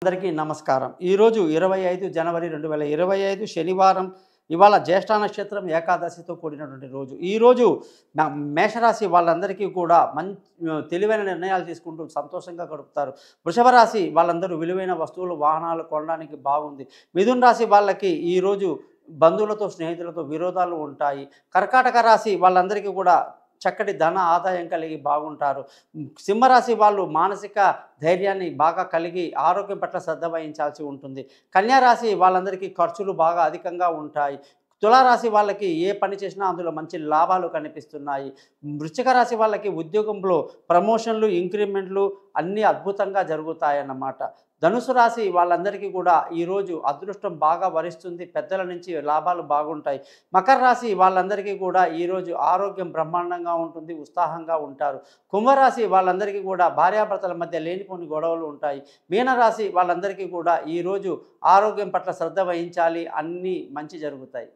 అందరికీ నమస్కారం. ఈరోజు 25 జనవరి 2025 శనివారం. ఇవాళ జ్యేష్ఠ నక్షత్రం ఏకాదశితో కూడినటువంటి రోజు. ఈరోజు మేషరాశి వాళ్ళందరికీ కూడా తెలివైన నిర్ణయాలు తీసుకుంటూ సంతోషంగా గడుపుతారు. వృషభ రాశి వాళ్ళందరూ విలువైన వస్తువులు, వాహనాలు కొనడానికి బాగుంది. మిథున రాశి వాళ్ళకి ఈరోజు బంధువులతో, స్నేహితులతో విరోధాలు ఉంటాయి. కర్కాటక రాశి వాళ్ళందరికీ కూడా చక్కటి ధన ఆదాయం కలిగి బాగుంటారు. సింహరాశి వాళ్ళు మానసిక ధైర్యాన్ని బాగా కలిగి ఆరోగ్యం పట్ల శ్రద్ధ వహించాల్సి ఉంటుంది. కన్యా రాశి వాళ్ళందరికీ ఖర్చులు బాగా అధికంగా ఉంటాయి. తులారాశి వాళ్ళకి ఏ పని చేసినా అందులో మంచి లాభాలు కనిపిస్తున్నాయి. వృశ్చిక రాశి వాళ్ళకి ఉద్యోగంలో ప్రమోషన్లు, ఇంక్రిమెంట్లు అన్నీ అద్భుతంగా జరుగుతాయన్నమాట. ధనుసు రాశి వాళ్ళందరికీ కూడా ఈరోజు అదృష్టం బాగా వరిస్తుంది. పెద్దల నుంచి లాభాలు బాగుంటాయి. మకర రాశి వాళ్ళందరికీ కూడా ఈరోజు ఆరోగ్యం బ్రహ్మాండంగా ఉంటుంది, ఉత్సాహంగా ఉంటారు. కుంభరాశి వాళ్ళందరికీ కూడా భార్యాభర్తల మధ్య లేనిపోని గొడవలు ఉంటాయి. మీనరాశి వాళ్ళందరికీ కూడా ఈరోజు ఆరోగ్యం పట్ల శ్రద్ధ వహించాలి, అన్నీ మంచి జరుగుతాయి.